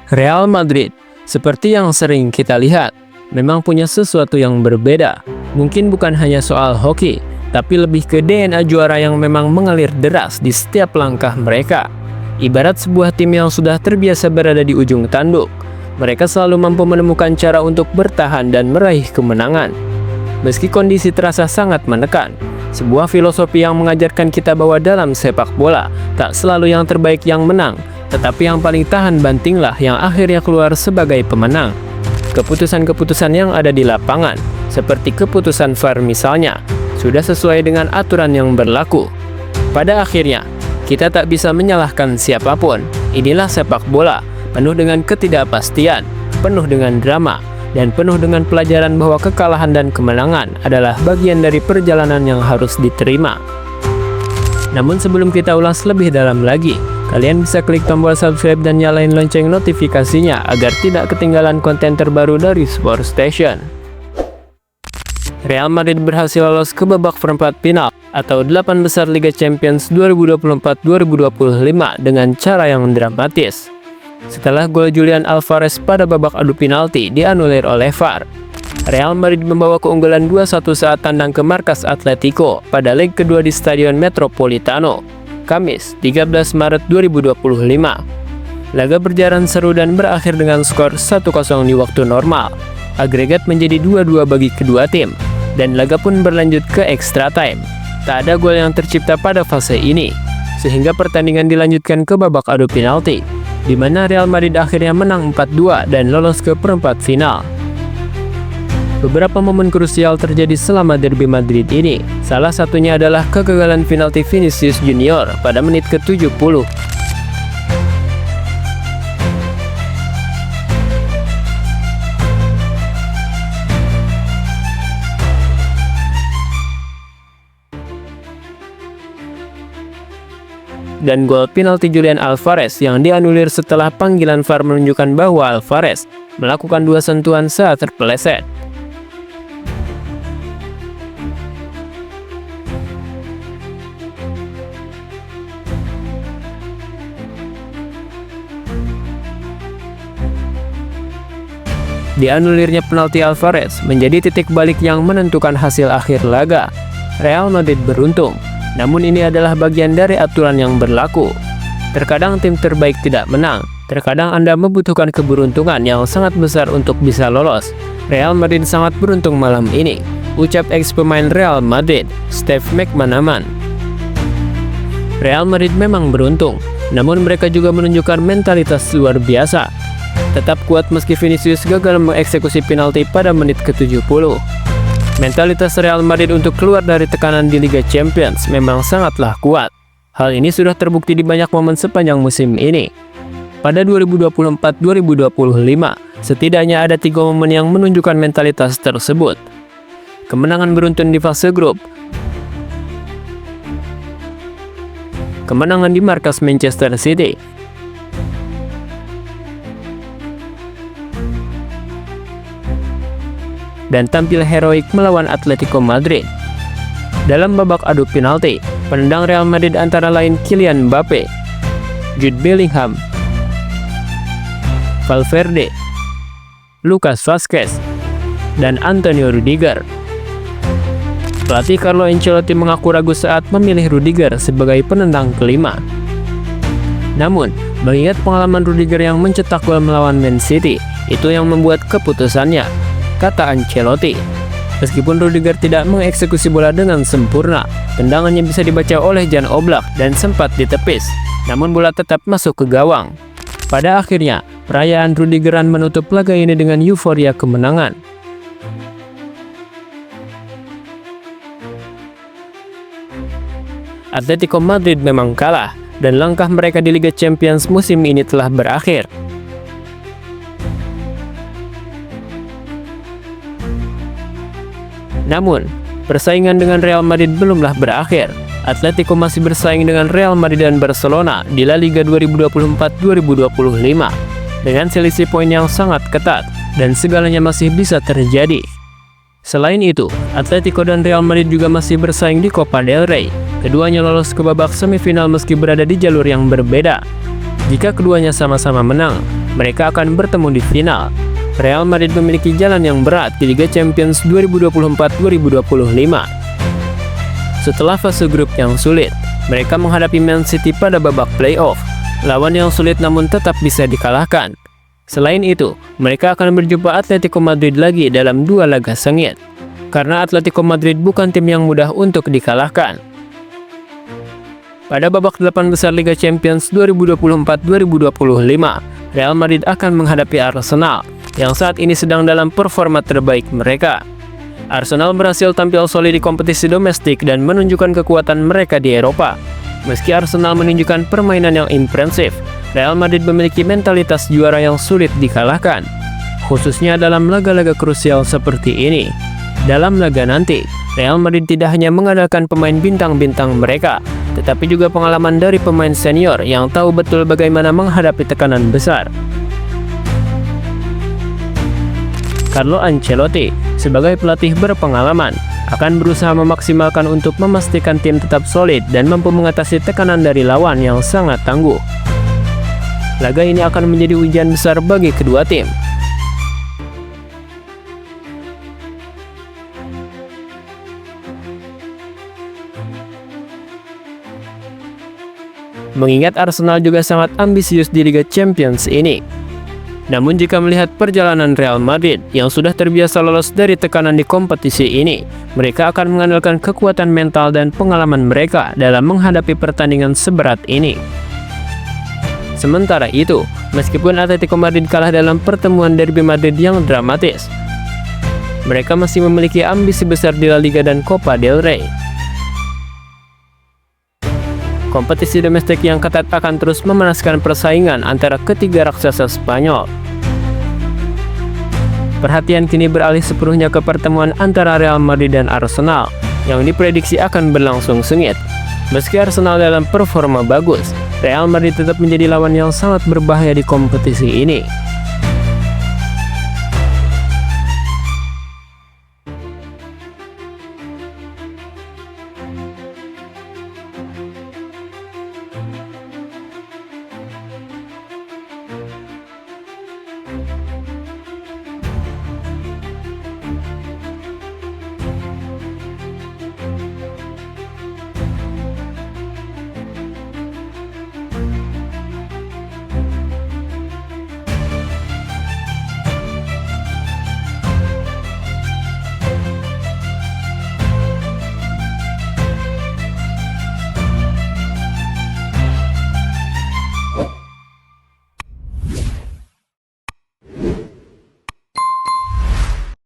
Real Madrid, seperti yang sering kita lihat, memang punya sesuatu yang berbeda. Mungkin bukan hanya soal hoki, tapi lebih ke DNA juara yang memang mengalir deras di setiap langkah mereka. Ibarat sebuah tim yang sudah terbiasa berada di ujung tanduk, mereka selalu mampu menemukan cara untuk bertahan dan meraih kemenangan. Meski kondisi terasa sangat menekan, sebuah filosofi yang mengajarkan kita bahwa dalam sepak bola, tak selalu yang terbaik yang menang, tetapi yang paling tahan bantinglah yang akhirnya keluar sebagai pemenang. Keputusan-keputusan yang ada di lapangan, seperti keputusan VAR misalnya, sudah sesuai dengan aturan yang berlaku. Pada akhirnya, kita tak bisa menyalahkan siapapun. Inilah sepak bola, penuh dengan ketidakpastian, penuh dengan drama, dan penuh dengan pelajaran bahwa kekalahan dan kemenangan adalah bagian dari perjalanan yang harus diterima. Namun sebelum kita ulas lebih dalam lagi, kalian bisa klik tombol subscribe dan nyalain lonceng notifikasinya agar tidak ketinggalan konten terbaru dari Sport Station. Real Madrid berhasil lolos ke babak perempat final atau 8 besar Liga Champions 2024-2025 dengan cara yang dramatis. Setelah gol Julian Alvarez pada babak adu penalti dianulir oleh VAR, Real Madrid membawa keunggulan 2-1 saat tandang ke markas Atletico pada leg kedua di Stadion Metropolitano, Kamis 13 Maret 2025. Laga berjalan seru dan berakhir dengan skor 1-0 di waktu normal. Agregat menjadi 2-2 bagi kedua tim, dan laga pun berlanjut ke extra time. Tak ada gol yang tercipta pada fase ini, sehingga pertandingan dilanjutkan ke babak adu penalti, di mana Real Madrid akhirnya menang 4-2 dan lolos ke perempat final. Beberapa momen krusial terjadi selama derby Madrid ini. Salah satunya adalah kegagalan penalti Vinicius Junior pada menit ke-70. Dan gol penalti Julian Alvarez yang dianulir setelah panggilan VAR menunjukkan bahwa Alvarez melakukan 2 sentuhan saat terpeleset. Dianulirnya penalti Alvarez menjadi titik balik yang menentukan hasil akhir laga. Real Madrid beruntung, namun ini adalah bagian dari aturan yang berlaku. Terkadang tim terbaik tidak menang, terkadang Anda membutuhkan keberuntungan yang sangat besar untuk bisa lolos. Real Madrid sangat beruntung malam ini, ucap ex-pemain Real Madrid, Steve McManaman. Real Madrid memang beruntung, namun mereka juga menunjukkan mentalitas luar biasa. Tetap kuat meski Vinicius gagal mengeksekusi penalti pada menit ke-70. Mentalitas Real Madrid untuk keluar dari tekanan di Liga Champions memang sangatlah kuat. Hal ini sudah terbukti di banyak momen sepanjang musim ini. Pada 2024-2025, setidaknya ada 3 momen yang menunjukkan mentalitas tersebut. Kemenangan beruntun di fase grup, kemenangan di markas Manchester City, dan tampil heroik melawan Atletico Madrid. Dalam babak adu penalti, penendang Real Madrid antara lain Kylian Mbappe, Jude Bellingham, Valverde, Lucas Vazquez, dan Antonio Rudiger. Pelatih Carlo Ancelotti mengaku ragu saat memilih Rudiger sebagai penendang kelima. Namun, mengingat pengalaman Rudiger yang mencetak gol melawan Man City, itu yang membuat keputusannya, kata Ancelotti. Meskipun Rudiger tidak mengeksekusi bola dengan sempurna, tendangannya bisa dibaca oleh Jan Oblak dan sempat ditepis, namun bola tetap masuk ke gawang. Pada akhirnya, perayaan Rudigeran menutup laga ini dengan euforia kemenangan. Atletico Madrid memang kalah, dan langkah mereka di Liga Champions musim ini telah berakhir. Namun, persaingan dengan Real Madrid belumlah berakhir. Atletico masih bersaing dengan Real Madrid dan Barcelona di La Liga 2024-2025 dengan selisih poin yang sangat ketat, dan segalanya masih bisa terjadi. Selain itu, Atletico dan Real Madrid juga masih bersaing di Copa del Rey. Keduanya lolos ke babak semifinal meski berada di jalur yang berbeda. Jika keduanya sama-sama menang, mereka akan bertemu di final. Real Madrid memiliki jalan yang berat di Liga Champions 2024-2025. Setelah fase grup yang sulit, mereka menghadapi Man City pada babak playoff, lawan yang sulit namun tetap bisa dikalahkan. Selain itu, mereka akan berjumpa Atletico Madrid lagi dalam 2 laga sengit, karena Atletico Madrid bukan tim yang mudah untuk dikalahkan. Pada babak 8 besar Liga Champions 2024-2025, Real Madrid akan menghadapi Arsenal, yang saat ini sedang dalam performa terbaik mereka. Arsenal berhasil tampil solid di kompetisi domestik dan menunjukkan kekuatan mereka di Eropa. Meski Arsenal menunjukkan permainan yang impresif, Real Madrid memiliki mentalitas juara yang sulit dikalahkan, khususnya dalam laga-laga krusial seperti ini. Dalam laga nanti, Real Madrid tidak hanya mengandalkan pemain bintang-bintang mereka, tetapi juga pengalaman dari pemain senior yang tahu betul bagaimana menghadapi tekanan besar. Carlo Ancelotti, sebagai pelatih berpengalaman, akan berusaha memaksimalkan untuk memastikan tim tetap solid dan mampu mengatasi tekanan dari lawan yang sangat tangguh. Laga ini akan menjadi ujian besar bagi kedua tim. Mengingat Arsenal juga sangat ambisius di Liga Champions ini. Namun jika melihat perjalanan Real Madrid yang sudah terbiasa lolos dari tekanan di kompetisi ini, mereka akan mengandalkan kekuatan mental dan pengalaman mereka dalam menghadapi pertandingan seberat ini. Sementara itu, meskipun Atletico Madrid kalah dalam pertemuan derby Madrid yang dramatis, mereka masih memiliki ambisi besar di La Liga dan Copa del Rey. Kompetisi domestik yang ketat akan terus memanaskan persaingan antara ketiga raksasa Spanyol. Perhatian kini beralih sepenuhnya ke pertemuan antara Real Madrid dan Arsenal yang diprediksi akan berlangsung sengit. Meski Arsenal dalam performa bagus, Real Madrid tetap menjadi lawan yang sangat berbahaya di kompetisi ini.